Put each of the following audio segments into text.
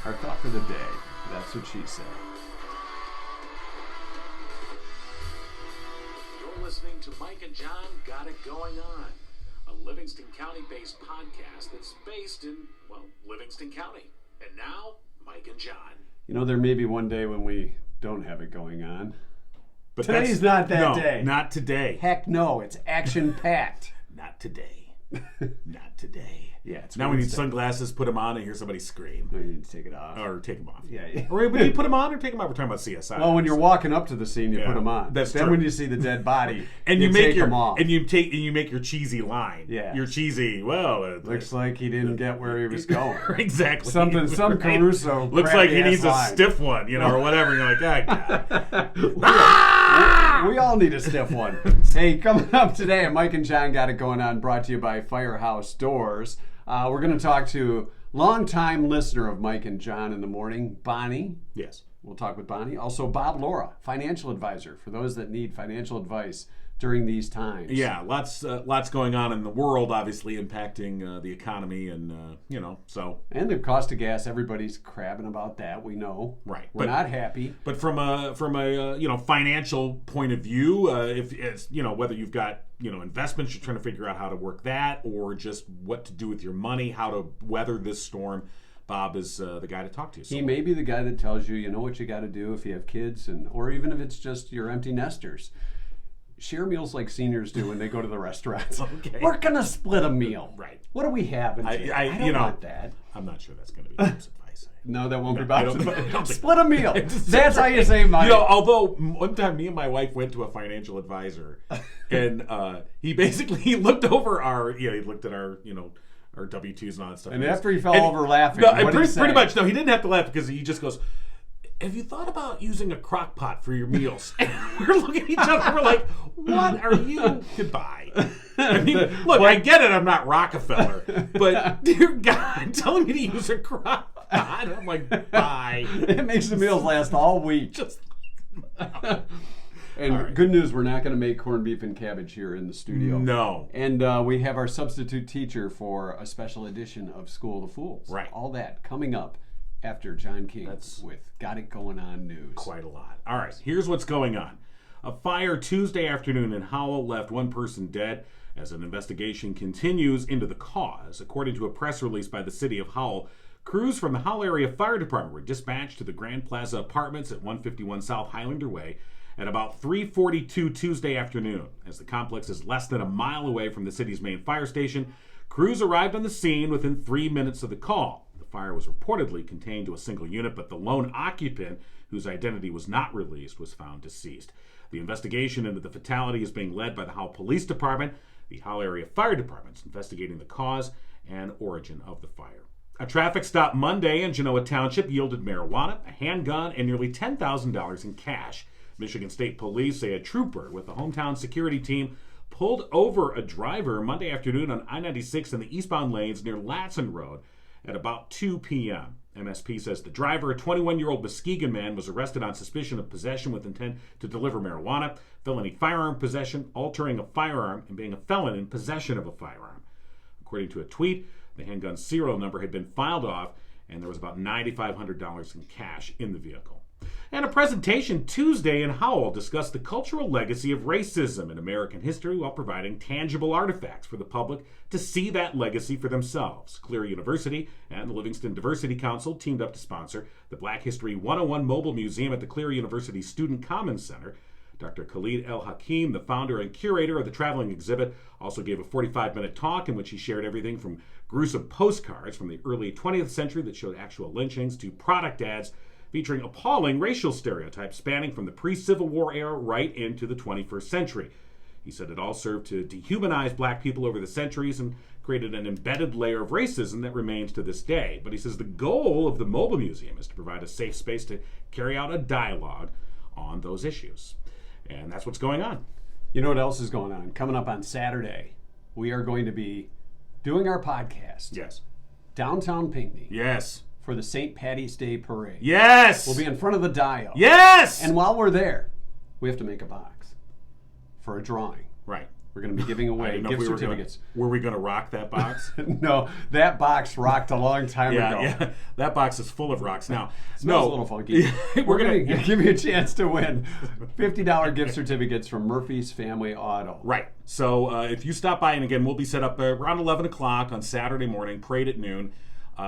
Our thought for the day. That's what she said. You're listening to Mike and John Got It Going On, a Livingston County-based podcast that's based in, well, Livingston County. And now, Mike and John. You know, there may be one day when we don't have it going on. But Today's not that day. Not today. Heck no, it's action-packed. Not today. Not today. Yeah, it's now we need Wednesday. sunglasses, put them on, and hear somebody scream. No, you need to take it off. Or take them off. Yeah. Or do you put them on or take them off? We're talking about CSI. Well, when you're walking up to the scene, you Yeah, put them on. that's then true. when you see the dead body, and you take make them off. and you make your cheesy line. Yeah. Your cheesy. Well, Looks like he didn't get where he was going. Exactly. Some Right? Caruso. Looks like he needs a line. stiff one, or whatever. You're like, God. We all need a stiff one. Hey, coming up today, Mike and John Got It Going On, brought to you by Firehouse Doors. We're going to talk to longtime listener of Mike and John in the Morning, Bonnie. Yes. We'll talk with Bonnie. Also, Bob Laura, financial advisor for those that need financial advice during these times. Yeah, lots going on in the world, obviously impacting the economy, and so. And the cost of gas, everybody's crabbing about that. We know. Right. We're not happy. But from a financial point of view, if it's whether you've got investments, you're trying to figure out how to work that, or just what to do with your money, how to weather this storm, Bob is the guy to talk to. So. He may be the guy that tells you, what you got to do if you have kids, or even if it's just your empty nesters. Share meals like seniors do when they go to the restaurants. Okay. We're gonna split a meal. Right. What do we have? I don't want that. I'm not sure that's going to be Bob's advice. No, that won't be I Bob's don't advice. think- Split a meal. That's how you save money. Although one time me and my wife went to a financial advisor, and he looked over he looked at our our W-2s and all that stuff. And after he fell over laughing, no, what did he say? pretty much, no, he didn't have to laugh because he just goes, have you thought about using a crock-pot for your meals? And we're looking at each other, we're like, what are you? Goodbye. I mean, look, I get it, I'm not Rockefeller, but dear God, telling me to use a crock-pot, I'm like, bye. It makes the meals last all week. And right. Good news, we're not going to make corned beef and cabbage here in the studio. No. And we have our substitute teacher for a special edition of School of the Fools. Right. All that coming up after John King with Got It Going On News. Quite a lot. All right, here's what's going on. A fire Tuesday afternoon in Howell left one person dead as an investigation continues into the cause. According to a press release by the city of Howell, crews from the Howell Area Fire Department were dispatched to the Grand Plaza Apartments at 151 South Highlander Way at about 3:42 Tuesday afternoon. As the complex is less than a mile away from the city's main fire station, crews arrived on the scene within 3 minutes of the call. The fire was reportedly contained to a single unit, but the lone occupant, whose identity was not released, was found deceased. The investigation into the fatality is being led by the Howell Police Department. The Howell Area Fire Department is investigating the cause and origin of the fire. A traffic stop Monday in Genoa Township yielded marijuana, a handgun, and nearly $10,000 in cash. Michigan State Police say a trooper with the hometown security team pulled over a driver Monday afternoon on I-96 in the eastbound lanes near Latson Road at about 2 p.m. MSP says the driver, a 21-year-old Muskegon man, was arrested on suspicion of possession with intent to deliver marijuana, felony firearm possession, altering a firearm, and being a felon in possession of a firearm. According to a tweet, the handgun serial number had been filed off, and there was about $9,500 in cash in the vehicle. And a presentation Tuesday in Howell discussed the cultural legacy of racism in American history while providing tangible artifacts for the public to see that legacy for themselves. Clear University and the Livingston Diversity Council teamed up to sponsor the Black History 101 Mobile Museum at the Clear University Student Commons Center. Dr. Khalid El Hakim, the founder and curator of the traveling exhibit, also gave a 45-minute talk in which he shared everything from gruesome postcards from the early 20th century that showed actual lynchings to product ads featuring appalling racial stereotypes spanning from the pre-Civil War era right into the 21st century. He said it all served to dehumanize black people over the centuries and created an embedded layer of racism that remains to this day. But he says the goal of the Mobile Museum is to provide a safe space to carry out a dialogue on those issues. And that's what's going on. You know what else is going on? Coming up on Saturday, we are going to be doing our podcast. Yes. Downtown Pinckney. Yes. For the St. Patty's Day Parade. Yes! We'll be in front of the dial. Yes! And while we're there, we have to make a box for a drawing. Right. We're going to be giving I away didn't know gift if we certificates. Were we going to rock that box? No, that box rocked a long time ago. Yeah, that box is full of rocks. Now, Smells a little funky. We're going to give you a chance to win $50 gift certificates from Murphy's Family Auto. Right. So if you stop by, and again, we'll be set up around 11 o'clock on Saturday morning, parade at noon.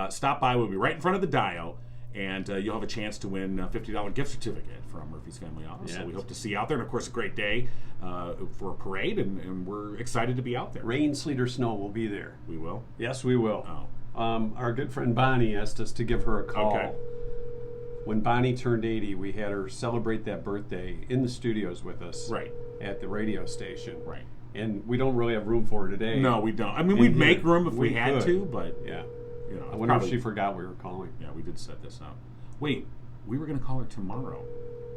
Stop by. We'll be right in front of the dial, and you'll have a chance to win a $50 gift certificate from Murphy's Family Auto. Yeah. So we hope to see you out there. And, of course, a great day for a parade, and we're excited to be out there. Rain, sleet, or snow, will be there. We will? Yes, we will. Oh. Our good friend Bonnie asked us to give her a call. Okay. When Bonnie turned 80, we had her celebrate that birthday in the studios with us. Right. At the radio station. Right. And we don't really have room for her today. No, we don't. I mean, we'd make room if we had could. to, but Yeah. you know, I wonder if she forgot we were calling. Yeah, we did set this up. Wait, we were going to call her tomorrow.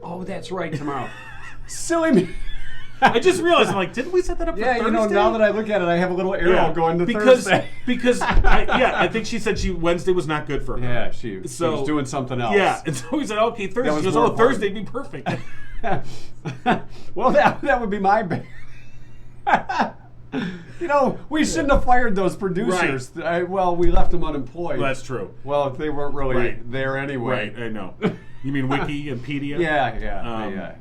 Oh, that's right, tomorrow. Silly me. I just realized, I'm like, didn't we set that up for Thursday? Yeah, you know, now that I look at it, I have a little arrow going to Thursday. Because I think she said Wednesday was not good for her. Yeah, she was doing something else. Yeah, and so we said, okay, Thursday. She goes, more important. Thursday'd be perfect. Well, that would be my bad. You know, we shouldn't have fired those producers. Right. We left them unemployed. Well, that's true. Well, if they weren't really there anyway. Right, I know. You mean Wiki and Pedia? Yeah.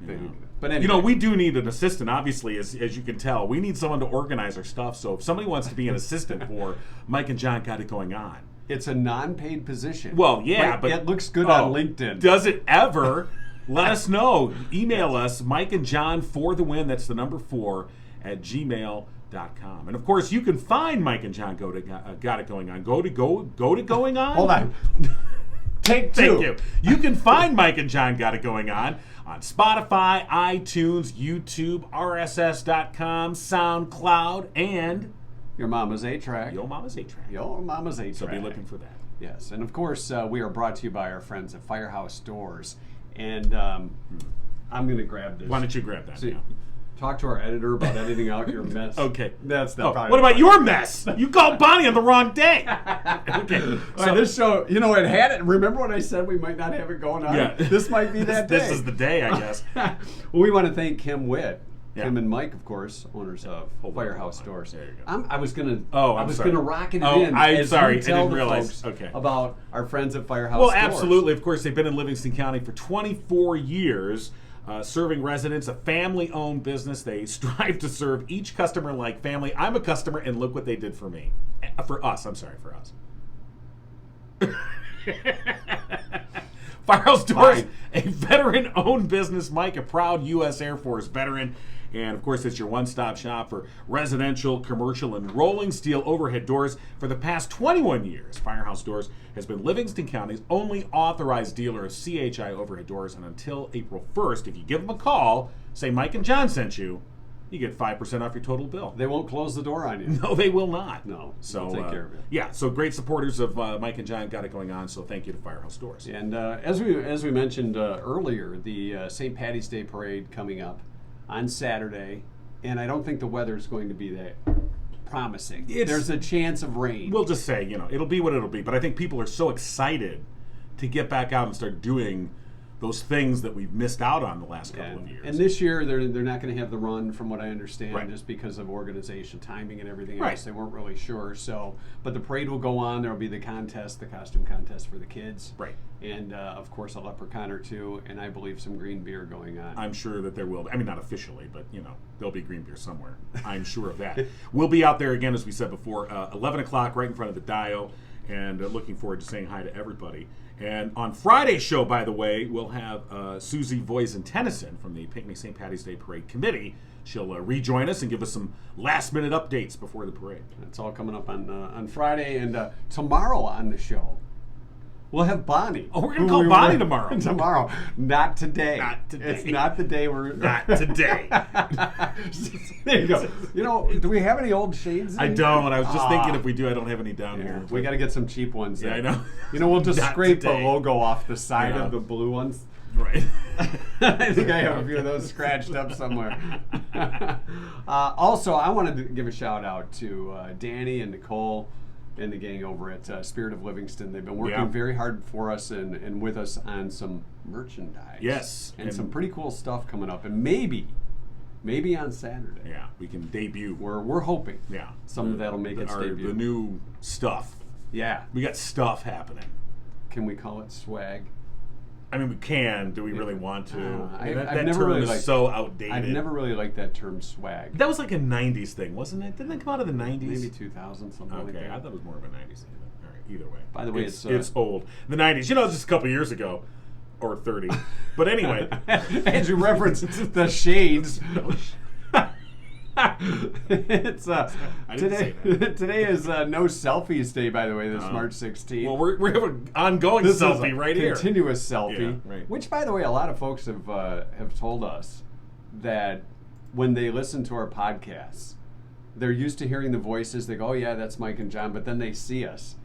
But anyway. You know, we do need an assistant, obviously, as you can tell. We need someone to organize our stuff. So if somebody wants to be an assistant for Mike and John Got It Going On. It's a non-paid position. Well, yeah, but it looks good on LinkedIn. Does it ever? Let us know. Email us, Mike and John for the win. That's the number 4 at gmail.com. And of course, you can find Mike and John Got It Going On. Go to Going On. Hold on. Take 2. Thank you. You can find Mike and John Got It Going On Spotify, iTunes, YouTube, RSS.com, SoundCloud, and Your Mama's 8-Track. Your Mama's 8-Track. Your Mama's 8-Track. So be looking for that. Yes, and of course, we are brought to you by our friends at Firehouse Doors. And I'm going to grab this. Why don't you grab that? See, talk to our editor about editing out your mess. Okay. That's not probably. What about your mess? You called Bonnie on the wrong day. Okay. All right, this show, it had it. Remember when I said we might not have it going on? Yeah. This might be that day. This is the day, I guess. Well, we want to thank Kim Witt. Yeah. Kim and Mike, of course, owners of Firehouse Doors. There you go. I was gonna. I'm sorry. gonna rocket it Oh, in. I'm as sorry. you I tell didn't the realize. folks Okay. About our friends at Firehouse Well, Doors. absolutely. Of course, they've been in Livingston County for 24 years, serving residents. A family-owned business. They strive to serve each customer like family. I'm a customer, and look what they did for me. For us. I'm sorry. For us. Firehouse Doors, a veteran-owned business. Mike, a proud U.S. Air Force veteran. And, of course, it's your one-stop shop for residential, commercial, and rolling steel overhead doors. For the past 21 years, Firehouse Doors has been Livingston County's only authorized dealer of CHI overhead doors. And until April 1st, if you give them a call, say Mike and John sent you, you get 5% off your total bill. They won't close the door on you. No, they will not. No, so they'll take care of it. Yeah, so great supporters of Mike and John Got It Going On. So thank you to Firehouse Doors. And as we mentioned earlier, the St. Patty's Day Parade coming up on Saturday, and I don't think the weather's going to be that promising. There's a chance of rain. We'll just say, it'll be what it'll be. But I think people are so excited to get back out and start doing those things that we've missed out on the last couple of years. And this year, they're not going to have the run, from what I understand, Right. just because of organization, timing, and everything Right. else. They weren't really sure. So, but the parade will go on. There will be the contest, the costume contest for the kids. Right. And, of course, a leprechaun or two, and I believe some green beer going on. I'm sure that there will be. I mean, not officially, but, there'll be green beer somewhere. I'm sure of that. We'll be out there again, as we said before, 11 o'clock right in front of the dial, and looking forward to saying hi to everybody. And on Friday's show, by the way, we'll have Susie Voisin-Tennyson from the Pinckney St. Patty's Day Parade Committee. She'll rejoin us and give us some last-minute updates before the parade. That's all coming up on Friday. And tomorrow on the show, we'll have Bonnie. Oh, we're going to call Bonnie tomorrow. Tomorrow. Not today. Not today. It's not the day we're... Not today. There you go. Do we have any old shades? I don't. I was just thinking if we do, I don't think I have any down here. We got to get some cheap ones. Yeah, then. I know. We'll just Not scrape today. the logo off the side Yeah. of the blue ones. Right. I think I have a few of those scratched up somewhere. Also, I wanted to give a shout out to Danny and Nicole and the gang over at Spirit of Livingston. They've been working very hard for us and with us on some merchandise. Yes. And some pretty cool stuff coming up. And maybe Maybe on Saturday. Yeah, we can debut. We're hoping. Yeah. Some of that'll make its debut. The new stuff. Yeah. We got stuff happening. Can we call it swag? I mean, we can. Do we really want to? I've that never term really is liked, so outdated. I've never really liked that term swag. That was like a 90s thing, wasn't it? Didn't it come out of the 90s? Maybe 2000, something like that. Okay, I thought it was more of a 90s thing. All right, either way. By the way, it's old. The 90s, it's just a couple years ago. Or 30. But anyway. As you referenced the shades. It's today is no selfies day, by the way. This March 16th. Well, we have an ongoing selfie right here. Continuous selfie, yeah, right. Which, by the way, a lot of folks have told us that when they listen to our podcasts, they're used to hearing the voices. They go, "Oh yeah, that's Mike and John," but then they see us,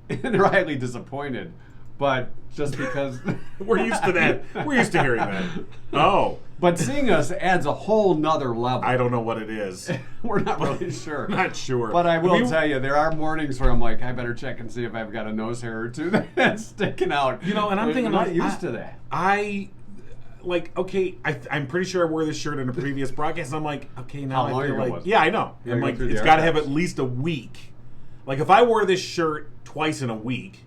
and they're highly disappointed. But just because we're used to that, we're used to hearing that. Oh. But seeing us adds a whole nother level. I don't know what it is. We're not really sure. Not sure. But I will tell you, there are mornings where I'm like, I better check and see if I've got a nose hair or two that's sticking out. And I'm thinking, I'm not used to that. I'm pretty sure I wore this shirt in a previous broadcast. I'm like, okay, now How I feel long like, yeah, I know. I'm like, it's got to have at least a week. Like if I wore this shirt twice in a week,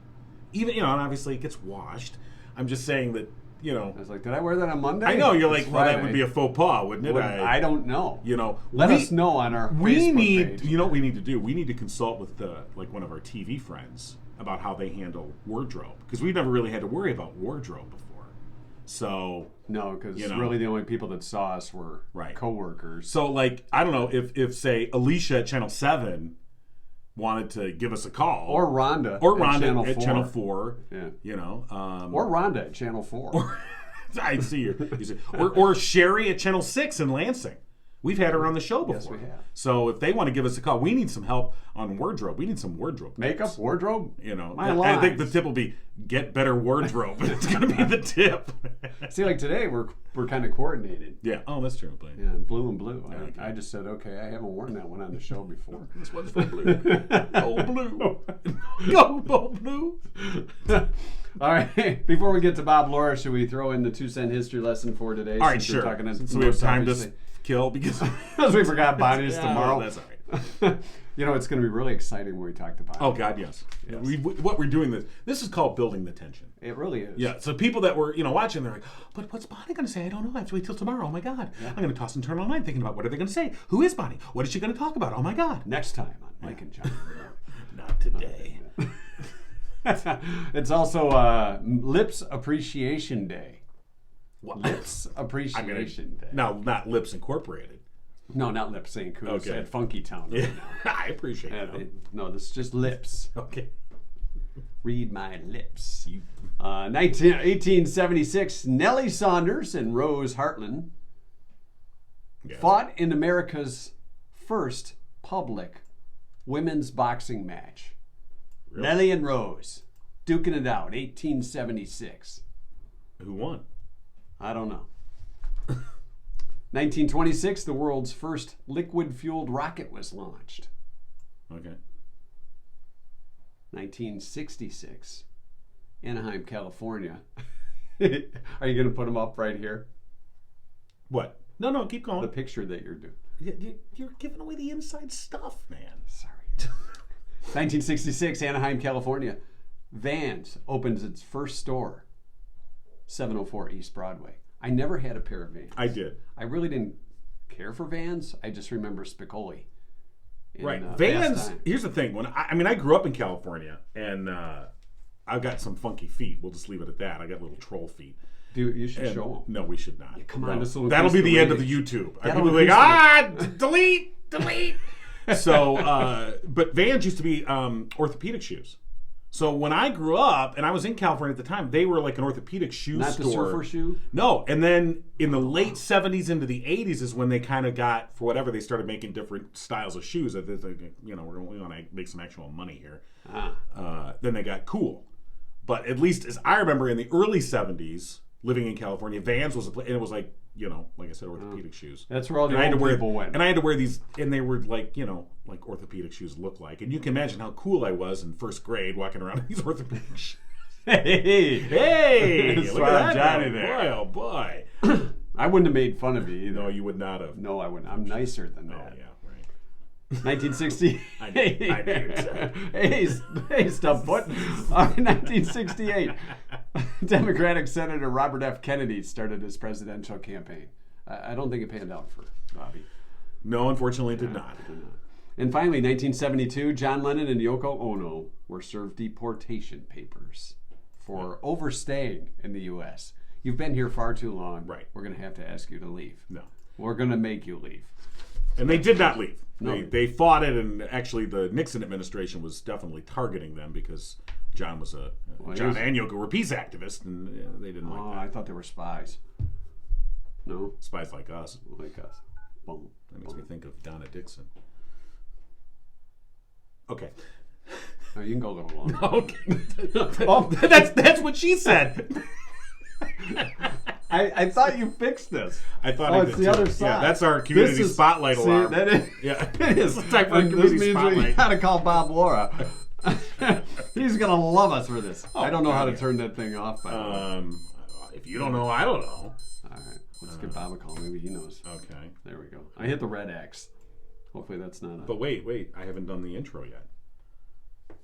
even and obviously it gets washed. I'm just saying that I was like, did I wear that on Monday? I know you're it's like, well, Friday. that would be a faux pas, wouldn't it? I don't know. Let us know on our Facebook page. You know what we need to do? We need to consult with one of our TV friends about how they handle wardrobe because we've never really had to worry about wardrobe before. So no, because really the only people that saw us were coworkers. So I don't know if say Alicia at Channel 7 wanted to give us a call, or Rhonda at Channel 4, yeah, or Rhonda at Channel 4. I see you. Or Sherry at Channel 6 in Lansing. We've had her on the show before. Yes, we have. So if they want to give us a call, we need some help on wardrobe. We need some wardrobe. Makeup, tips. wardrobe? I think the tip will be get better wardrobe. It's going to be the tip. See, like today, we're kind of coordinated. Yeah. Oh, that's true. But, yeah, blue and blue. I just said, okay, I haven't worn that one on the show before. This one's for blue. Go blue. Go blue. All right. Before we get to Bob Laura, should we throw in the 2-cent history lesson for today? All right, sure. So we have time to kill because we forgot Bonnie's tomorrow. That's all right. It's going to be really exciting when we talk to Bonnie. Oh God, yes. What we're doing this is called building the tension. It really is. Yeah. So people that were watching, they're like, but what's Bonnie going to say? I don't know. I have to wait till tomorrow. Oh my God. Yeah. I'm going to toss and turn online thinking about what are they going to say? Who is Bonnie? What is she going to talk about? Oh my God. Next time on Mike and John. Not today. It's also Lips Appreciation Day. What? Lips Appreciation Day. No, not Lips Incorporated. No, not Lips Inc. Who's Okay. at Funky Town right now. I appreciate that. No, this is just Lips. Okay. Read my lips. 1876, Nellie Saunders and Rose Hartland fought in America's first public women's boxing match. Really? Nellie and Rose, duking it out, 1876. Who won? I don't know. 1926, the world's first liquid-fueled rocket was launched. Okay. 1966, Anaheim, California. Are you going to put them up right here? What? No, keep going. The picture that you're doing. You're giving away the inside stuff, man. Sorry. 1966, Anaheim, California. Vans opens its first store, 704 East Broadway. I never had a pair of Vans. I did. I really didn't care for Vans. I just remember Spicoli. Right. Vans, here's the thing. When I grew up in California, and I've got some funky feet. We'll just leave it at that. I got little troll feet. Dude, you should show them. No, we should not. Yeah, come on. No. That'll be the end of the YouTube. People will be like, delete. So, but Vans used to be orthopedic shoes. So when I grew up, and I was in California at the time, they were like an orthopedic shoe store. Not the surfer shoe? No. And then in the late 70s into the 80s is when they kind of got, for whatever, they started making different styles of shoes. We want to make some actual money here. Then they got cool. But at least as I remember in the early 70s, living in California, Vans was a place, and it was like, like I said, orthopedic shoes. That's where all the old people went. And I had to wear these, and they were like, like orthopedic shoes look like. And you can imagine how cool I was in first grade walking around in these orthopedic shoes. Hey! Look at that, Johnny there. Boy, oh boy. I wouldn't have made fun of you either. No, you would not have. No, I wouldn't. I'm nicer than Oh, that. yeah, right. 1960. I knew. Hey, Stumpfoot. 1968. Democratic Senator Robert F. Kennedy started his presidential campaign. I don't think it panned out for Bobby. No, unfortunately, it did not. And finally, 1972, John Lennon and Yoko Ono were served deportation papers for overstaying in the U.S. You've been here far too long. Right. We're going to have to ask you to leave. No. We're going to make you leave. And they did not leave. No. They fought it, and actually the Nixon administration was definitely targeting them because John was John and Yoko were peace activists, and they didn't like that. I thought they were spies. No? Spies like us. Like us. Boom. That makes me think of Donna Dixon. Okay. Oh, you can go a little longer. Okay. Oh, that's what she said. I thought you fixed this. I thought I it's did the too. other side. Yeah, that's our community spotlight alarm. That is, Yeah, it is. It's time for a This community means we spotlight. gotta call Bob Laura. He's gonna love us for this. I don't know how to yeah. turn that thing off. By the way. If you don't know, I don't know. All right, let's give Bob a call. Maybe he knows. Okay. There we go. I hit the red X. Hopefully that's not. But wait, I haven't done the intro yet.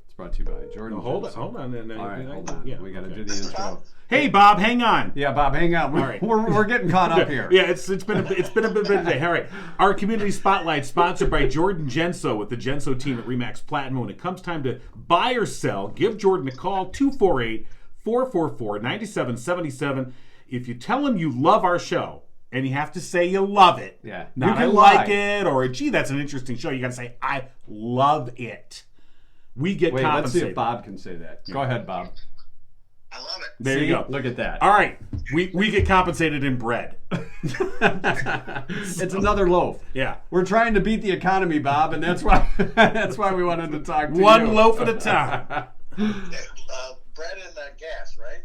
It's brought to you by Jordan. Hold Jensen. on. All right, hold on. Yeah, We got to okay. do the intro. Hey, Bob, hang on. Yeah, Bob, hang on. All right. We're getting caught up here. Yeah, it's been a bit of a day. All right, our community spotlight sponsored by Jordan Genso with the Genso team at Remax Platinum. When it comes time to buy or sell, give Jordan a call 248-444-9777. If you tell him you love our show, and you have to say you love it. Yeah. Not You can I like lie. it or gee, that's an interesting show. You got to say I love it. We get Wait, let's see compensated. if Bob can say that. Go ahead, Bob. I love it. There See? you go. Look at that. All right, we get compensated in bread. It's another loaf. Yeah. We're trying to beat the economy, Bob, and that's why we wanted to talk to you. One loaf at a time. Bread and gas, right?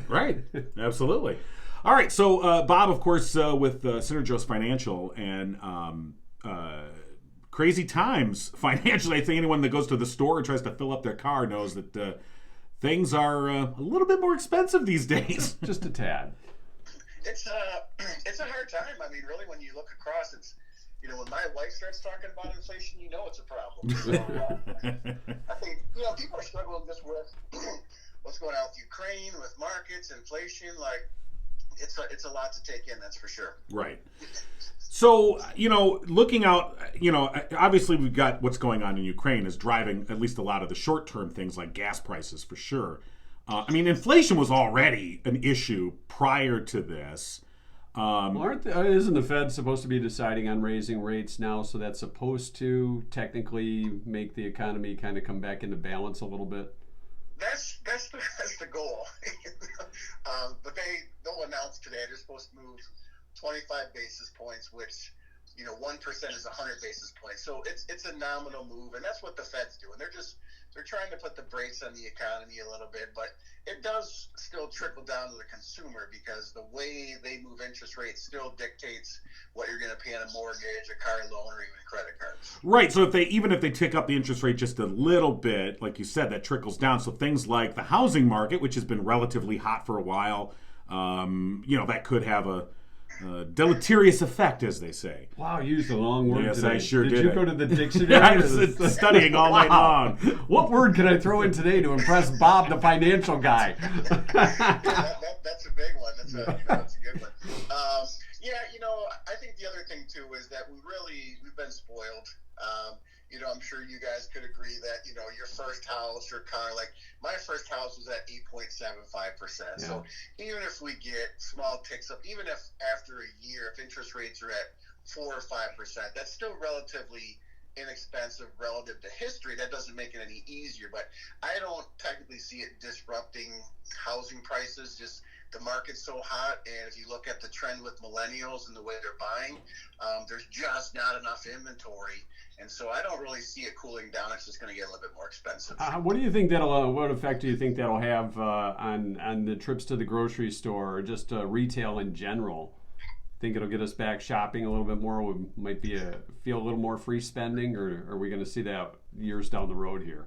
Right. Absolutely. All right, so Bob, of course, with Synergos Financial and crazy times financially. I think anyone that goes to the store and tries to fill up their car knows that things are a little bit more expensive these days. Just a tad. It's a hard time. I mean, really, when you look across, it's when my wife starts talking about inflation, it's a problem. So, I think people are struggling just with what's going on with Ukraine, with markets, inflation, like. It's a lot to take in, that's for sure. Right. So, looking out, obviously we've got what's going on in Ukraine is driving at least a lot of the short-term things like gas prices for sure. Inflation was already an issue prior to this. Isn't the Fed supposed to be deciding on raising rates now, so that's supposed to technically make the economy kind of come back into balance a little bit? That's the goal. But they'll announce today they're supposed to move 25 basis points, which 1% is 100 basis points. So it's a nominal move, and that's what the Fed's doing. They're trying to put the brakes on the economy a little bit, but it does still trickle down to the consumer because the way they move interest rates still dictates what you're going to pay on a mortgage, a car loan, or even credit cards. Right. So even if they tick up the interest rate just a little bit, like you said, that trickles down. So things like the housing market, which has been relatively hot for a while, that could have a deleterious effect, as they say. Wow, you used a long word Yes, today. I sure did. Did you it. go to the dictionary? I was studying all night long. What word can I throw in today to impress Bob, the financial guy? That's a big one. That's a good one. I think the other thing too is that we've been spoiled. I'm sure you guys could agree that your first house or car, like my first house was at 8.75%. Yeah. So even if we get small ticks up, even if after a year, if interest rates are at 4 or 5%, that's still relatively inexpensive relative to history. That doesn't make it any easier, but I don't technically see it disrupting housing prices. Just the market's so hot, and if you look at the trend with millennials and the way they're buying, there's just not enough inventory, and so I don't really see it cooling down. It's just going to get a little bit more expensive. What do you think what effect do you think that'll have on the trips to the grocery store or just retail in general? Think it'll get us back shopping a little bit more? We might feel a little more free spending, or are we going to see that years down the road here?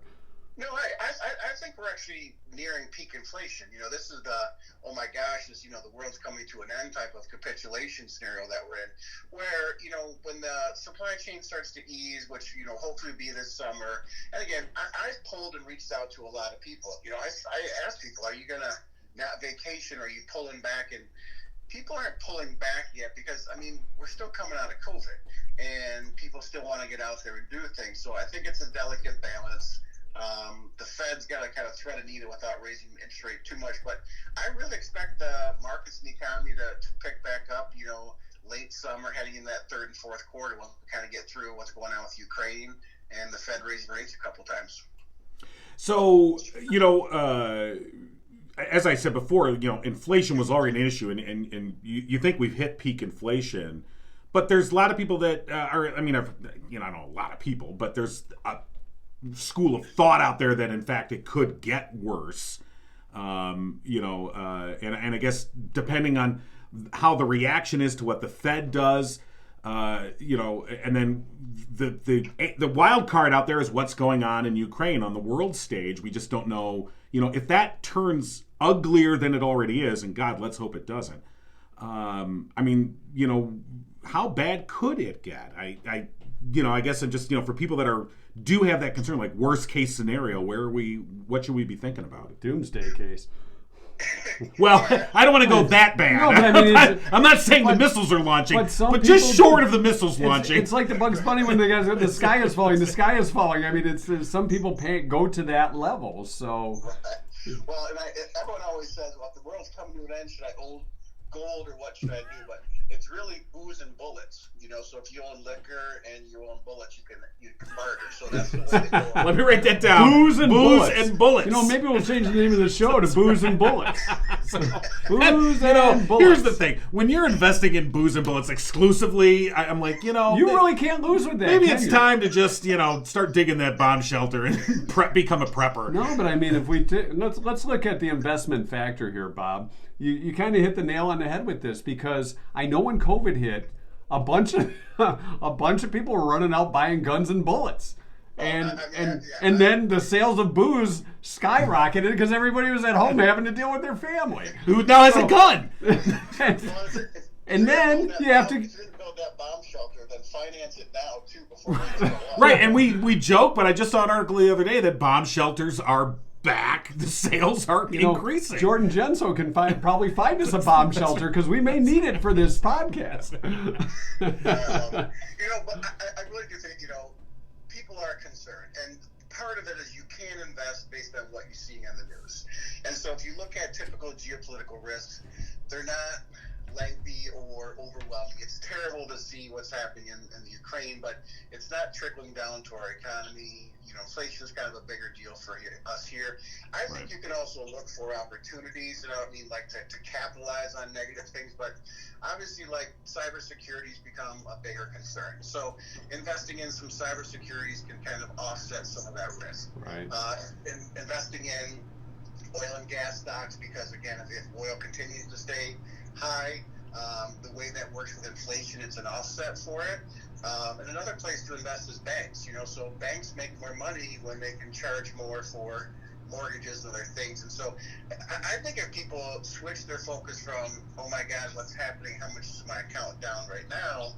No, I think we're actually nearing peak inflation. This is the, oh my gosh, the world's coming to an end type of capitulation scenario that we're in, where, when the supply chain starts to ease, which, hopefully be this summer. And again, I've pulled and reached out to a lot of people. I asked people, are you going to not vacation? Are you pulling back? And people aren't pulling back yet because, we're still coming out of COVID and people still want to get out there and do things. So I think it's a delicate balance. The Fed's got to kind of thread a needle without raising interest rate too much. But I really expect the markets and the economy to pick back up, late summer, heading in that third and fourth quarter. We'll kind of get through what's going on with Ukraine and the Fed raising rates a couple times. So, as I said before, inflation was already an issue, and you think we've hit peak inflation, but there's a lot of people that are. I don't know a lot of people, but there's a school of thought out there that in fact it could get worse. And I guess depending on how the reaction is to what the Fed does, and then the wild card out there is what's going on in Ukraine on the world stage. We just don't know, if that turns uglier than it already is, and God, let's hope it doesn't. How bad could it get? I guess I'm just, for people that do have that concern, like worst case scenario, what should we be thinking about? Doomsday case. Well, I don't want to go that bad. No, but I'm not saying the missiles are launching, but just short of the missiles launching. It's like the Bugs Bunny when the guys the sky is falling. The sky is falling. It's some people go to that level. So, well, and everyone always says, "Well, if the world's coming to an end, should I hold gold or what should I do?" But it's really booze and bullets. So if you own liquor and you own bullets, you can barter. So that's the way to go. Let me write that down. Booze and bullets. bullets. Maybe we'll change the name of the show to Booze and Bullets. Booze and bullets. Here's the thing: when you're investing in booze and bullets exclusively, I'm like, you really can't lose with that. Maybe it's time to just, start digging that bomb shelter and become a prepper. No, but if we let's look at the investment factor here, Bob. You kind of hit the nail on the head with this, because I know when COVID hit, a bunch of people were running out buying guns and bullets, and then the sales of booze skyrocketed because everybody was at home having to deal with their family who now has a gun. And then you have to. If you didn't build that bomb shelter, then finance it now too before it's right, and we joke, but I just saw an article the other day that bomb shelters are back. The sales are increasing. Jordan Genso can probably find us a bomb shelter because we may need it for this podcast. But I really do think people are concerned, and part of it is you can invest based on what you're seeing on the news. And so if you look at typical geopolitical risks, they're not lengthy or overwhelming. It's terrible to see what's happening in the Ukraine, but it's not trickling down to our economy. Inflation is kind of a bigger deal for us here. I think you can also look for opportunities, to capitalize on negative things, but obviously, cybersecurity has become a bigger concern. So investing in some cybersecurities can kind of offset some of that risk. Right. Investing in oil and gas stocks, because again, if oil continues to stay high, the way that works with inflation, it's an offset for it. And another place to invest is banks. So banks make more money when they can charge more for mortgages and other things. And so I think if people switch their focus from, oh my God, what's happening? How much is my account down right now?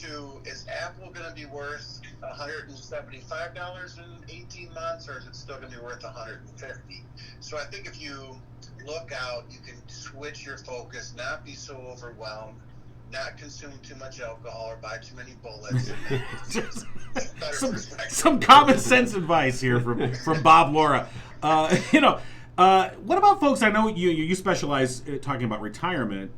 To, is Apple going to be worth $175 in 18 months, or is it still going to be worth $150? So I think if you look out, you can switch your focus, not be so overwhelmed, not consume too much alcohol or buy too many bullets. Some common sense advice here from Bob Laura. What about folks? I know you specialize talking about retirement.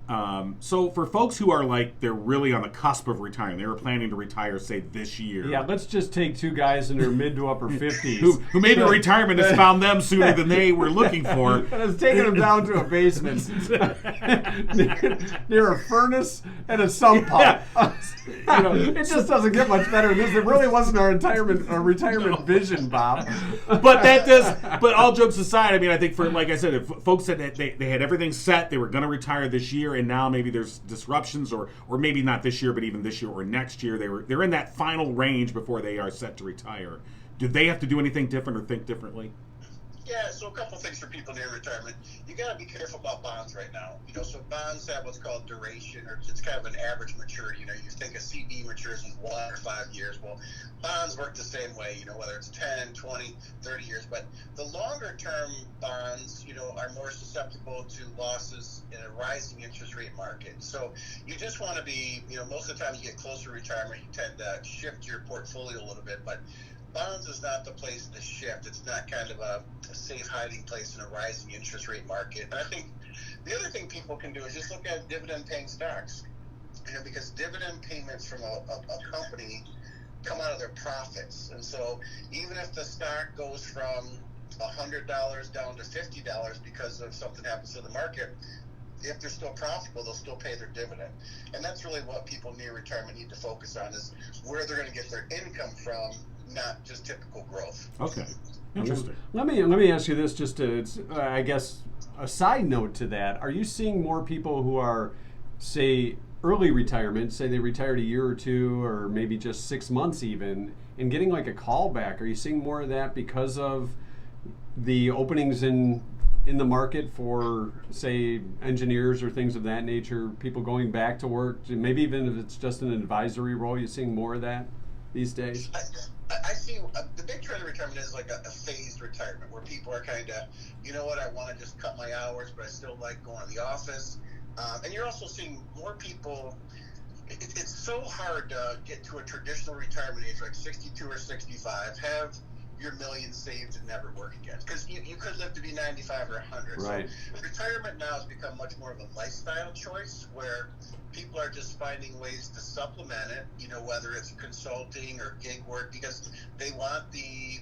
So for folks who are they're really on the cusp of retiring, they were planning to retire, say, this year. Yeah, let's just take two guys in their mid to upper 50s who maybe retirement has found them sooner than they were looking for. And it's taking them down to a basement near a furnace and a sump pump. It just doesn't get much better than this. It really wasn't our retirement vision, Bob. But all jokes aside, I think like I said, if folks said that they had everything set, they were going to retire this year, and now maybe there's disruptions, or maybe not this year, but even this year or next year, they're in that final range before they are set to retire. Do they have to do anything different or think differently? Yeah, so a couple things for people near retirement. You got to be careful about bonds right now. So bonds have what's called duration, or it's kind of an average maturity. You think a CD matures in 1 or 5 years. Well, bonds work the same way, whether it's 10, 20, 30 years. But the longer term bonds, are more susceptible to losses in a rising interest rate market. So you just want to be, most of the time you get closer to retirement, you tend to shift your portfolio a little bit. But bonds is not the place to shift. It's not kind of a safe hiding place in a rising interest rate market. And I think the other thing people can do is just look at dividend-paying stocks, because dividend payments from a company come out of their profits. And so even if the stock goes from $100 down to $50 because of something happens to the market, if they're still profitable, they'll still pay their dividend. And that's really what people near retirement need to focus on, is where they're going to get their income from, not just typical growth. Okay, interesting. Let me ask you this, just to, I guess, a side note to that. Are you seeing more people who are, say, early retirement, say they retired a year or two, or maybe just 6 months even, and getting like a call back? Are you seeing more of that because of the openings in the market for, say, engineers or things of that nature, people going back to work, maybe even if it's just an advisory role? You're seeing more of that these days? I see the big trend of retirement is like a phased retirement, where people are kind of, I want to just cut my hours, but I still like going to the office. And you're also seeing more people. It's so hard to get to a traditional retirement age, like 62 or 65, have your millions saved and never work again, because you could live to be 95 or 100. Right. So retirement now has become much more of a lifestyle choice, where people are just finding ways to supplement it, whether it's consulting or gig work, because they want the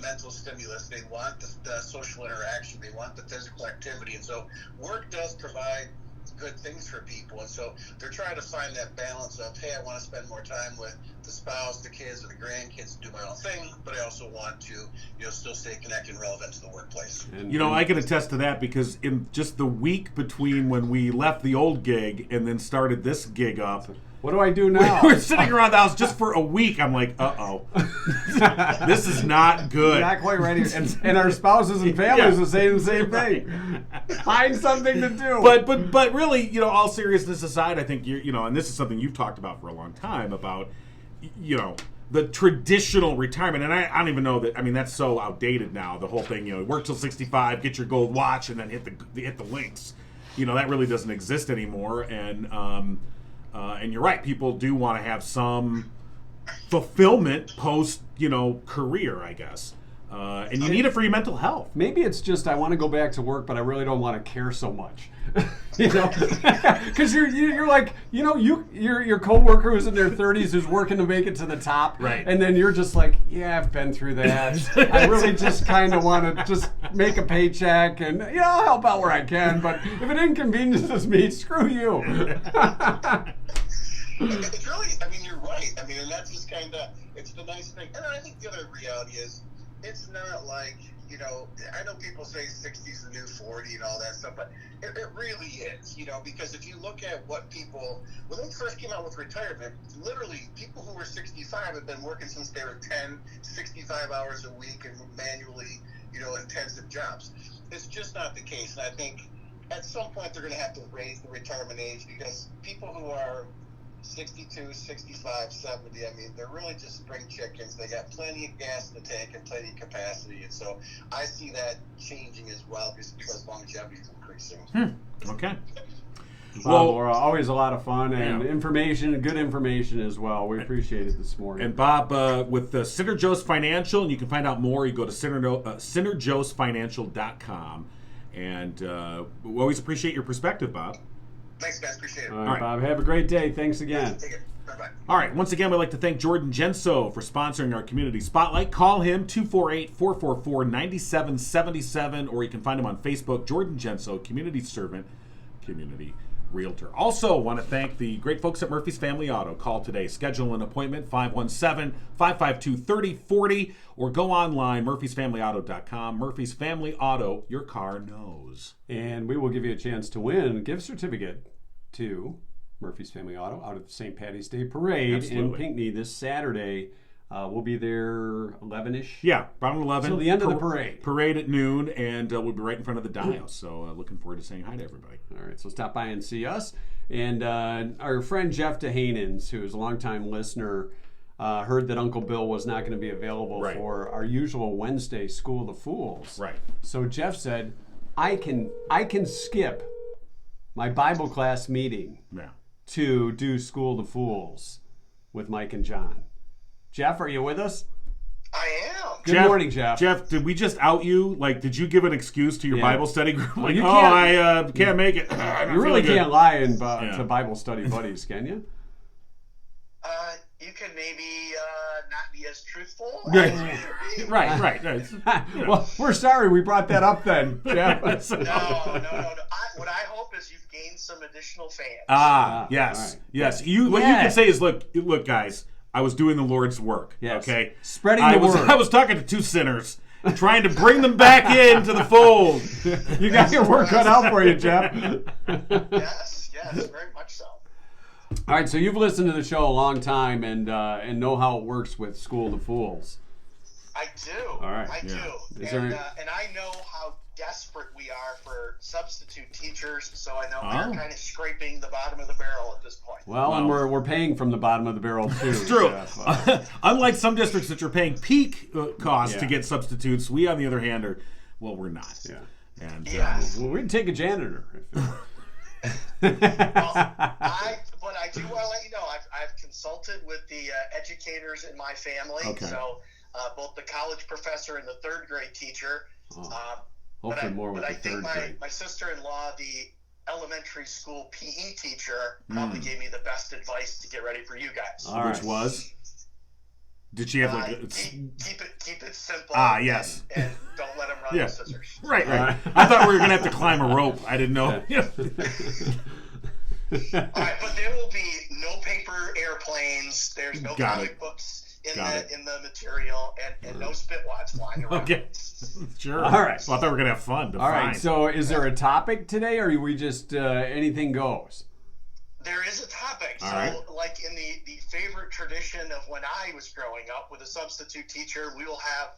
mental stimulus, they want the social interaction, they want the physical activity. And so work does provide good things for people, and so they're trying to find that balance of, hey, I want to spend more time with the spouse, the kids, or the grandkids, and do my own thing, but I also want to still stay connected and relevant to the workplace. And I can attest to that, because in just the week between when we left the old gig and then started this gig up, what do I do now? We're sitting around the house just for a week. I'm like, uh-oh. This is not good. Not quite ready. And our spouses and families are saying the same thing. Find something to do. But really, all seriousness aside, I think, and this is something you've talked about for a long time, about, the traditional retirement. And I don't even know that, that's so outdated now, the whole thing, work till 65, get your gold watch, and then hit the links. That really doesn't exist anymore. And you're right, people do want to have some fulfillment post, career, I guess. And you need it for your mental health. Maybe it's just, I want to go back to work, but I really don't want to care so much. Because you're like, your coworker who's in their 30s who's working to make it to the top, right? And then you're just like, yeah, I've been through that. I really just kind of want to just make a paycheck, and I'll help out where I can. But if it inconveniences me, screw you. It's really, you're right. And that's just kind of, it's the nice thing. And I think the other reality is, it's not like, I know people say 60 is the new 40 and all that stuff, but it really is, because if you look at what people, when they first came out with retirement, literally people who were 65 have been working since they were 10, 65 hours a week and manually, intensive jobs. It's just not the case. And I think at some point they're going to have to raise the retirement age, because people who are 62, 65, 70, they're really just spring chickens. They got plenty of gas in the tank and plenty of capacity. And so I see that changing as well, just because longevity is increasing. Okay. Well, Laura, always a lot of fun and good information as well. We appreciate it this morning. And Bob, with Synergos Financial, and you can find out more, you go to synergosfinancial.com. And we always appreciate your perspective, Bob. Thanks, guys. Appreciate it. All right, Bob. Have a great day. Thanks again. Take it. Bye-bye. All right. Once again, we'd like to thank Jordan Genso for sponsoring our Community Spotlight. Call him 248-444-9777, or you can find him on Facebook, Jordan Genso, Community Servant, Community Realtor. Also, want to thank the great folks at Murphy's Family Auto. Call today. Schedule an appointment, 517-552-3040, or go online, murphysfamilyauto.com. Murphy's Family Auto, your car knows. And we will give you a chance to win a gift certificate to Murphy's Family Auto out at the St. Paddy's Day Parade in Pinckney this Saturday. We'll be there 11-ish. Yeah, about 11. So the end of the parade. Parade at noon, and we'll be right in front of the dial. So looking forward to saying hi to everybody. All right, so stop by and see us. And our friend Jeff DeHanens, who is a longtime listener, heard that Uncle Bill was not going to be available for our usual Wednesday School of the Fools. Right. So Jeff said, I can skip my Bible class meeting to do School of the Fools with Mike and John. Jeff, are you with us? I am. Good morning, Jeff. Jeff, did we just out you? Like, did you give an excuse to your Bible study group? Like, you I can't make it. You really can't lie to Bible study buddies, can you? You can maybe not be as truthful. Right. Well, we're sorry we brought that up then, Jeff. No. What I hope is you've gained some additional fans. Yes. Right. Yes. What you can say is, look, guys, I was doing the Lord's work. Yes. Okay? Spreading the word. I was talking to two sinners, trying to bring them back into the fold. You got your work cut out for you, Jeff. Yes, very much so. All right, so you've listened to the show a long time and know how it works with School of the Fools. I do. All right. I do. And I know how desperate we are for substitute teachers, so I know we're kind of scraping the bottom of the barrel at this point. Well, and we're paying from the bottom of the barrel too. It's true. Jeff. Unlike some districts that are paying peak costs to get substitutes, we on the other hand we're not. Yeah. And well, we'd take a janitor. But I do want to let you know I've consulted with the educators in my family. Okay. So both the college professor and the third grade teacher. Hopefully more with but the I think third grade. my sister-in-law, the elementary school PE teacher, probably gave me the best advice to get ready for you guys. All right. Which was? Did she have keep it simple. Yes. And don't let them run with scissors. Right. I thought we were gonna have to climb a rope. I didn't know. All right, but there will be no paper airplanes. There's no comic books in the material, and no spitwads flying around. Okay, sure. All right. Well, I thought we were gonna have fun. All right. So, is there a topic today, or are we just anything goes? There is a topic. All so, right. like in the favorite tradition of when I was growing up with a substitute teacher, we will have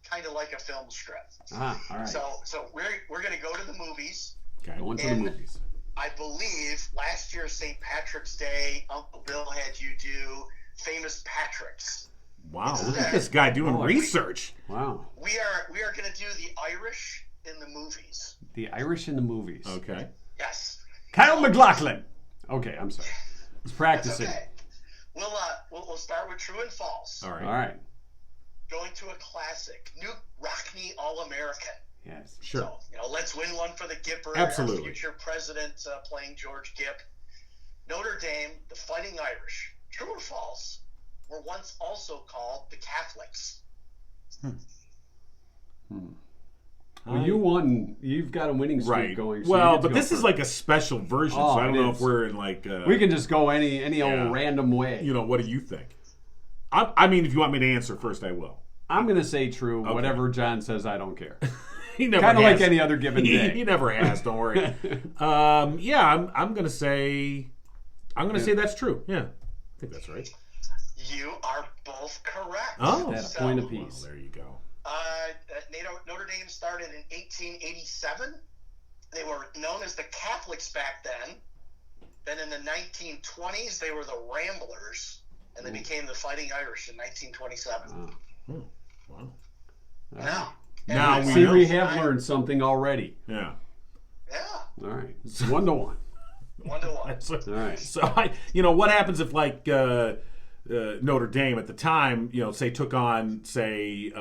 kind of like a film script. All right. So we're going to go to the movies. Okay. Going to the movies. I believe last year, St. Patrick's Day, Uncle Bill had you do Famous Patrick's. Wow, look at this guy doing research. Wow. We are going to do the Irish in the movies. The Irish in the movies. Okay. Yes. Kyle MacLachlan. Okay, I'm sorry. It's practicing. That's okay. We'll start with true and false. All right. All right. Going to a classic, Newt Rockne All-American. Yes. Sure. So, let's win one for the Gipper. Absolutely. Our future president playing George Gipp. Notre Dame, the Fighting Irish. True or false? Were once also called the Catholics. Well, you won. You've got a winning streak going. So well, but this is like a special version, so I don't know if we're in like. We can just go any old random way. What do you think? I mean, if you want me to answer first, I will. I'm going to say true. Okay. Whatever John says, I don't care. He never kind of like any other given day. He never has. Don't worry. I'm going to say. I'm going to say that's true. Yeah, I think that's right. You are both correct. Oh, that's a point apiece. Well, there you go. Notre Dame started in 1887. They were known as the Catholics back then. Then in the 1920s, they were the Ramblers, and they became the Fighting Irish in 1927. Wow. Now we have learned something already. Yeah. All right. 1-1. 1-1. All right. So what happens if Notre Dame at the time, say took on, a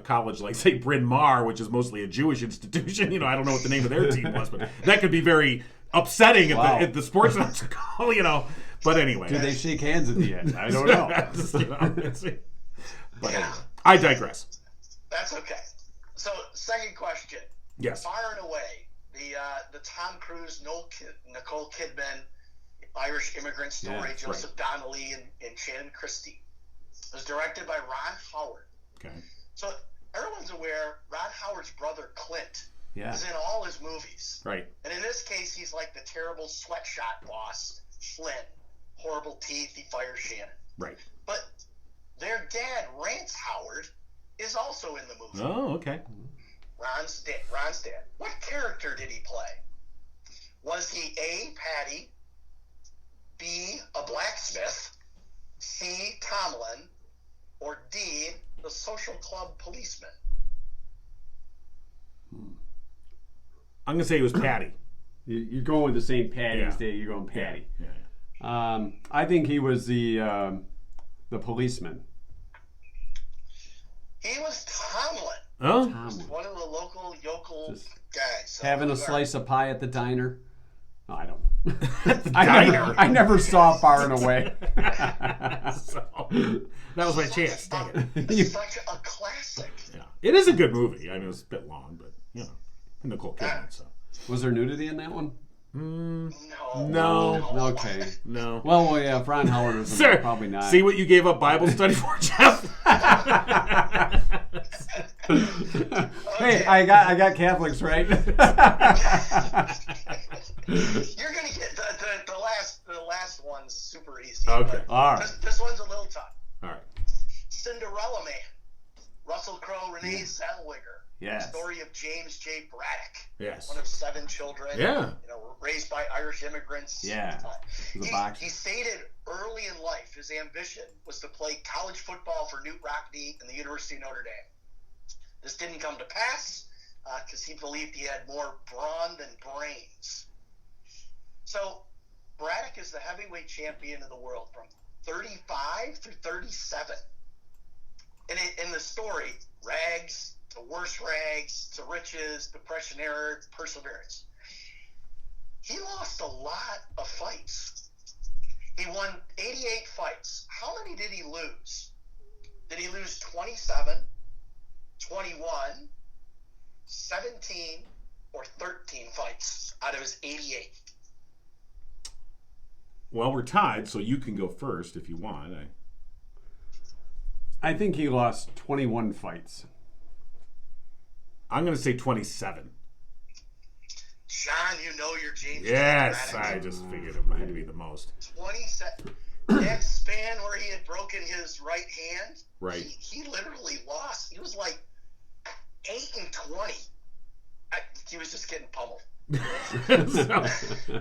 college like, say, Bryn Mawr, which is mostly a Jewish institution. I don't know what the name of their team was, but that could be very upsetting at the sports call, But anyway. Do they shake hands at the end? I don't know. But anyway, I digress. That's okay. So, second question. Yes. Far and away, the Tom Cruise, Nicole Kidman, Irish immigrant story, Joseph Donnelly and Shannon Christie. It was directed by Ron Howard. Okay. So everyone's aware Ron Howard's brother Clint is in all his movies. Right. And in this case, he's like the terrible sweatshop boss, Flynn. Horrible teeth, he fires Shannon. Right. But their dad, Rance Howard, is also in the movie. Oh, okay. Ron's dad. What character did he play? Was he A, Patty, B, a blacksmith, C, Tomlin, or D, the social club policeman? I'm going to say it was Patty. You're going with the St. Patty's Yeah. Day. You're going Patty. Yeah. I think he was the policeman. He was Tomlin. Oh? Tomlin. One of the local yokel Just guys. So having a we are- slice of pie at the diner. Oh, I don't know. Diner. I never saw Far and Away. So, that was my chance. Dang it. It's such a classic. Yeah. It is a good movie. I mean, it was a bit long, but, you know, Nicole Kidman, so. Was there nudity in that one? No. Okay. No. Well, yeah, Ron Howard was Sir, probably not. see what you gave up Bible study for, Jeff? Hey, I got Catholics, right? You're gonna get the last one's super easy. Okay. but All right. This one's a little tough. All right. Cinderella Man. Russell Crowe, Renee Zellweger. Yes. The story of James J. Braddock. Yes. One of 7 children. Yeah. Raised by Irish immigrants. Yeah. He's a boxer. He stated early in life his ambition was to play college football for Newt Rockne and the University of Notre Dame. This didn't come to pass because he believed he had more brawn than brains. So Braddock is the heavyweight champion of the world from 35 through 37. And in the story, rags to worse rags to riches, depression era, perseverance. He lost a lot of fights. He won 88 fights. How many did he lose? Did he lose 27, 21, 17, or 13 fights out of his 88? Well, we're tied, so you can go first if you want. I think he lost 21 fights. I'm going to say 27. John, you know your James. Yes, Braddock. I just figured it might be the most. 27. That span where he had broken his right hand, Right. He literally lost. He was like 8-20. He was just getting pummeled.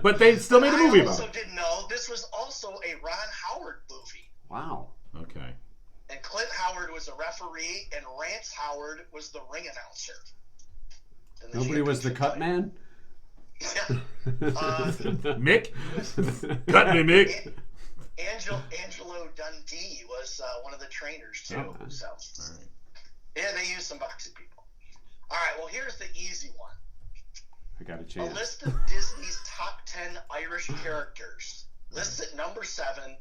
But they still made a movie I about also it. didn't know this was also a Ron Howard movie. Wow. Okay. And Clint Howard was a referee, and Rance Howard was the ring announcer. And Nobody was the cut man? Mick? Cut me, Mick. Angelo Dundee was one of the trainers, too. Oh. So, All right. yeah, they used some boxing people. All right, well, here's the easy one. I got a A chance. list of Disney's top 10 Irish characters. Lists at number 7,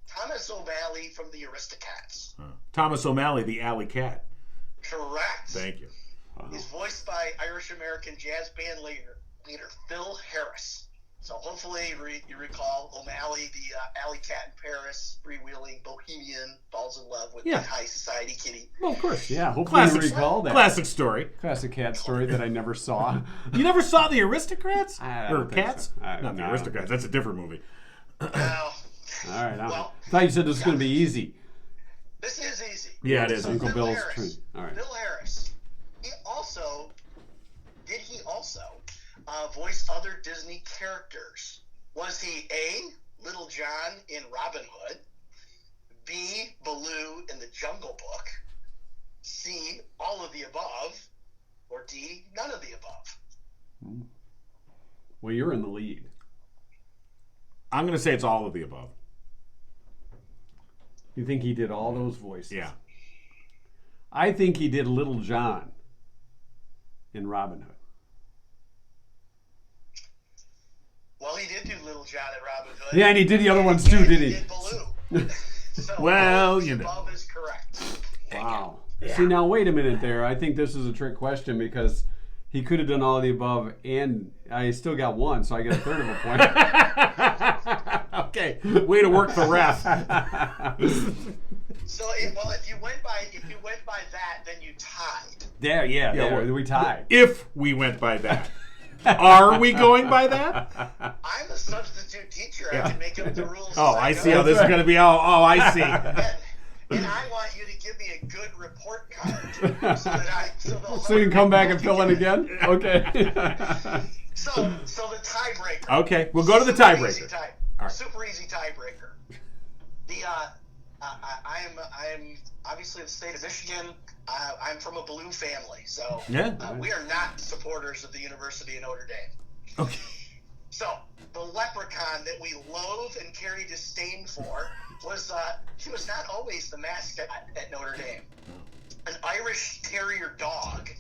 Thomas O'Malley from the Aristocats. Thomas O'Malley, the alley cat. Correct. Thank you. Wow. He's voiced by Irish-American jazz band leader Phil Harris. So hopefully you recall O'Malley, the alley cat in Paris, freewheeling bohemian, falls in love with the high society kitty. Well, of course. Yeah, hopefully you recall that. Classic story. Classic cat story that I never saw. You never saw The Aristocrats? I Or don't think Cats? so. Not The No. Aristocrats. That's a different movie. Now, All right. Well, I thought you said this was going to be easy. this is easy. Yeah, it is. Uncle Phil Bill's Harris. tree. All right. Phil Harris. He also voice other Disney characters? Was he A, Little John in Robin Hood, B, Baloo in the Jungle Book, C, all of the above, or D, none of the above? Well, you're in the lead. I'm going to say it's all of the above. You think he did all those voices? Yeah. I think he did Little John in Robin Hood. Well, he did do Little John in Robin Hood. Yeah, and he did the other ones too, And did he he? did Baloo. So Well, all of the you know. above is correct. Wow. See, now wait a minute there. I think this is a trick question because he could have done all of the above, and I still got one, so I get a third of a point. Okay. Way to work the ref. So, if you went by that, then you tied. There, well, we tied. If we went by that. Are we going by that? I'm a substitute teacher. I can make up the rules. Oh, as I go. see how this is going to be. Oh, I see. And I want you to give me a good report card so you can come back and fill in again? Okay. So the tiebreaker. Okay, we'll go to the tiebreaker. All right. Super easy tiebreaker. I am obviously the state of Michigan. I'm from a blue family, so we are not supporters of the University of Notre Dame. Okay. So the leprechaun that we loathe and carry disdain for was he was not always the mascot at Notre Dame. An Irish Terrier dog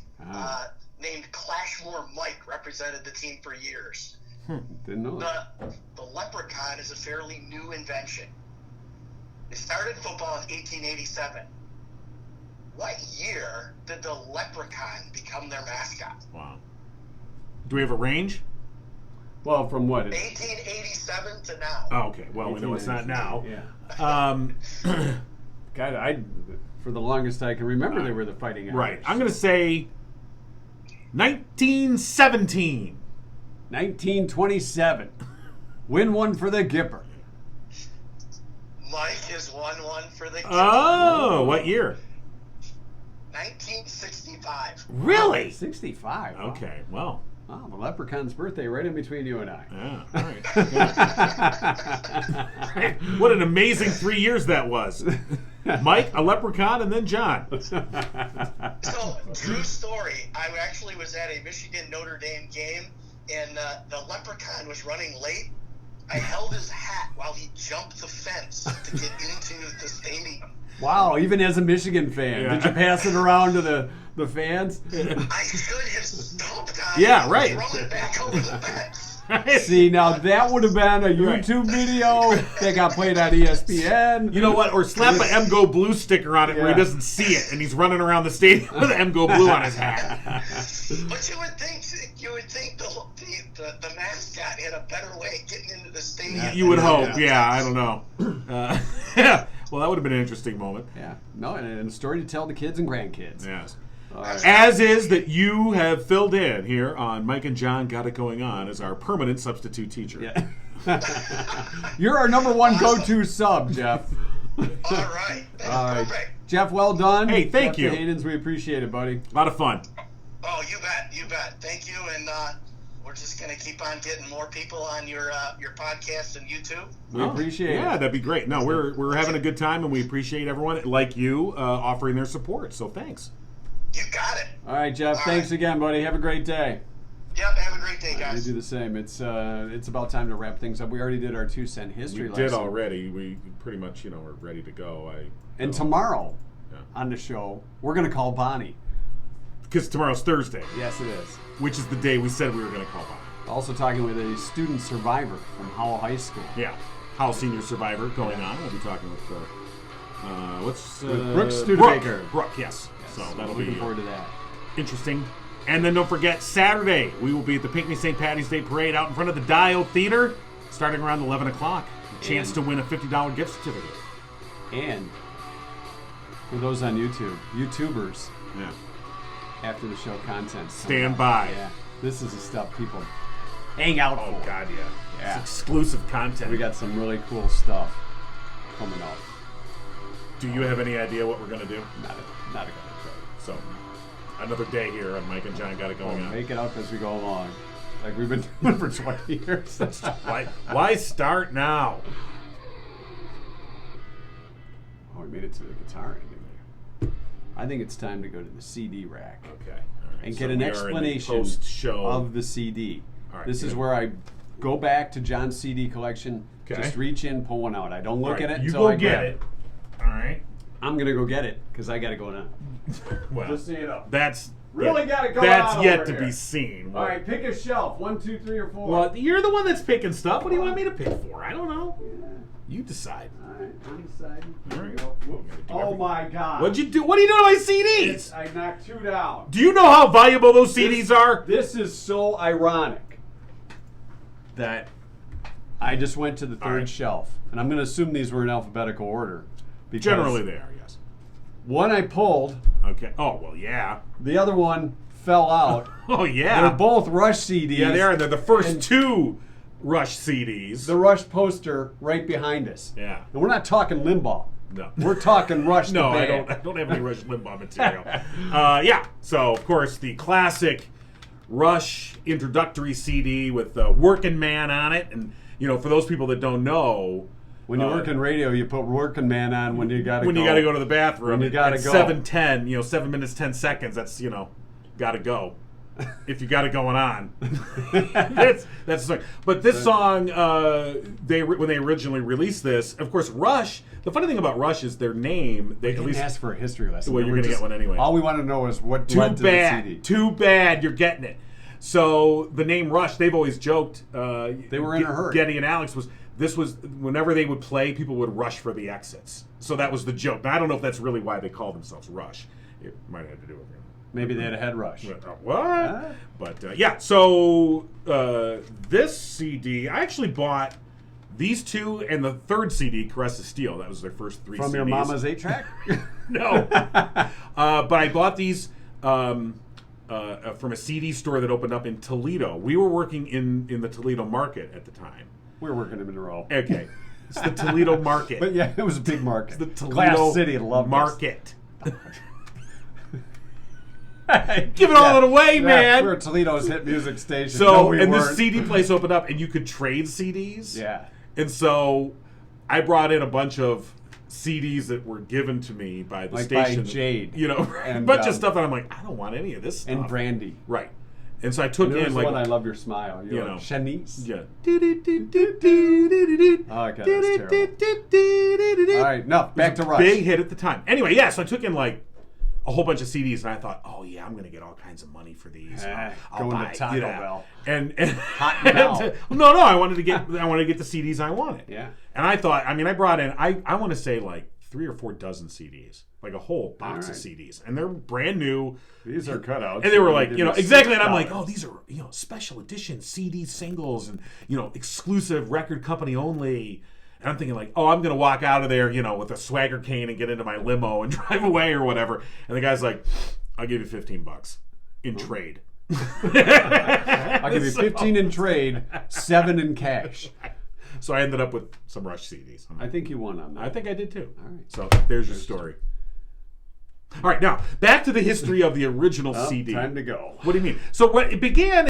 named Clashmore Mike represented the team for years. Didn't know that. The leprechaun is a fairly new invention. They started football in 1887. What year did the leprechaun become their mascot? Wow. Do we have a range? Well, from what? 1887 to now. Oh, okay. Well, we know it's not now. Yeah. God, for the longest I can remember, they were the Fighting Irish. Right. I'm going to say 1917. 1927. Win one for the Gipper. Mike has won one for the Gipper. Oh, what year? 1965. Really? 65. Wow. Okay, well. Wow, the leprechaun's birthday right in between you and I. Yeah, all right. What an amazing 3 years that was. Mike, a leprechaun, and then John. So, true story. I actually was at a Michigan Notre Dame game, and the leprechaun was running late. I held his hat while he jumped the fence to get into the stadium. Wow, even as a Michigan fan. Yeah. Did you pass it around to the fans? I should have stomped on Yeah, him right. and thrown it back over the fence. See, now that would have been a YouTube video that got played on ESPN. You know what? Or slap an M Go Blue sticker on it where he doesn't see it, and he's running around the stadium with M Go Blue on his hat. But you would think the mascot had a better way of getting into the stadium. You would hope. Yeah, I don't know. Yeah. Well, that would have been an interesting moment. Yeah. No, and a story to tell the kids and grandkids. Yes. Right. As is that you have filled in here on Mike and John Got It Going On as our permanent substitute teacher. Yeah. You're our number one go-to sub, Jeff. All right. That's perfect. Jeff, well done. Hey, thank you. Jeff Hayden's, we appreciate it, buddy. A lot of fun. Oh, you bet. Thank you, and we're just going to keep on getting more people on your podcast and YouTube. We appreciate it. Yeah, that'd be great. No, we're having a good time, and we appreciate everyone like you offering their support. So thanks. You got it. All right, Jeff. Thanks again, buddy. Have a great day. Yep, have a great day, guys. We do the same. It's about time to wrap things up. We already did our 2-cent history lesson. We did already. We pretty much, are ready to go. And tomorrow on the show, we're going to call Bonnie. Because tomorrow's Thursday. Yes, it is. Which is the day we said we were going to call Bonnie. Also talking with a student survivor from Howell High School. Yeah. Howell Senior Survivor going on. We'll be talking with Brooke Studebaker. Brooke, yes. So that'll be looking forward to that. Interesting. And then don't forget, Saturday, we will be at the Pinckney St. Patty's Day Parade out in front of the Dial Theater, starting around 11 o'clock. A chance to win a $50 gift certificate. And for those on YouTube, YouTubers, after the show content. Stand by. Yeah. This is the stuff people hang out for. Oh, God, yeah. It's exclusive content. We got some really cool stuff coming up. Do you have any idea what we're going to do? Not a good show. So, another day here on Mike and John Got It Going On. Make it up as we go along. Like we've been doing for 20 years. Why start now? Oh, we made it to the guitar ending. I think it's time to go to the CD rack. Okay. All right. And get an explanation of the CD. All right, this is where I go back to John's CD collection. Okay. Just reach in, pull one out. I don't look at it you until I go get grab it. All right. I'm going to go get it because I got to go now. Well, just so you know. That's really got to go That's on yet over to here. be seen. All right, pick a shelf. 1, 2, 3, or 4. Well, you're the one that's picking stuff. What do you want me to pick for? I don't know. Yeah. You decide. All right, I'm deciding. All right. Oh my God. What'd you do? What are you doing to my CDs? I knocked 2 down. Do you know how valuable those CDs are? This is so ironic that I just went to the third shelf. And I'm going to assume these were in alphabetical order. Generally they are, yes. One I pulled. Okay. Oh, well, yeah. The other one fell out. Oh, yeah. They're both Rush CDs. Yeah, they are. They're the first 2 Rush CDs. The Rush poster right behind us. Yeah. And we're not talking Limbaugh. No. We're talking Rush. No, the I band. don't have any Rush Limbaugh material. Yeah, so of course the classic Rush introductory CD with Working Man on it, and for those people that don't know, When you work in radio, you put Working Man on when you got to go. when you got to go to the bathroom. When you gotta at go. 7:10, 7 minutes 10 seconds. That's got to go. If you got it going on, that's the song. But this song, when they originally released this, of course, Rush. The funny thing about Rush is their name. They At least ask for a history lesson. Well, you're going to get one anyway. All we want to know is what Too led to bad. the CD. Too bad you're getting it. So the name Rush, they've always joked. They were in a hurry. Getty and Alex was whenever they would play, people would rush for the exits. So that was the joke. Now I don't know if that's really why they call themselves Rush. It might have to do with it. Maybe they had a head rush. What? Huh? But yeah, so this CD, I actually bought these two and the third CD, Caress of Steel. That was their first three From CDs. your mama's 8-track? No. But I bought these from a CD store that opened up in Toledo. We were working in the Toledo market at the time. We were working them in a row. Okay. It's the Toledo market. But yeah, it was a big market. It's the Toledo Glass City loved us. market. Giving all it away, man. We're Toledo's hit music station. So, No, we and weren't. this CD place opened up, and you could trade CDs. Yeah. And so, I brought in a bunch of CDs that were given to me by the Like by station. Jade. A And, bunch of stuff that I'm like, I don't want any of this stuff. And Brandy. Right. And so I took And there in was like one, I Love Your Smile. you know. Shanice. Yeah. Oh, God, that's terrible. All right, no, back to Rush. Big hit at the time. Anyway, yeah, so I took in like a whole bunch of CDs, and I thought, oh yeah, I'm gonna get all kinds of money for these. I'll going to buy, Taco Bell. And Hot and Bell. no, I wanted to get the CDs I wanted. Yeah. And I thought, I brought in I want to say like 3 or 4 dozen CDs, like a whole box of CDs, and they're brand new. These are cutouts. And they were like, exactly. And I'm like, $6. oh, these are, special edition CD singles and, exclusive record company only. And I'm thinking like, oh, I'm going to walk out of there, with a swagger cane and get into my limo and drive away or whatever. And the guy's like, I'll give you $15 in trade. I'll give you 15 in trade, 7 in cash. So I ended up with some Rush CDs. I think you won on that. I think I did too. All right. So there's your story. All right, now back to the history of the original CD. Time to go. What do you mean? So it began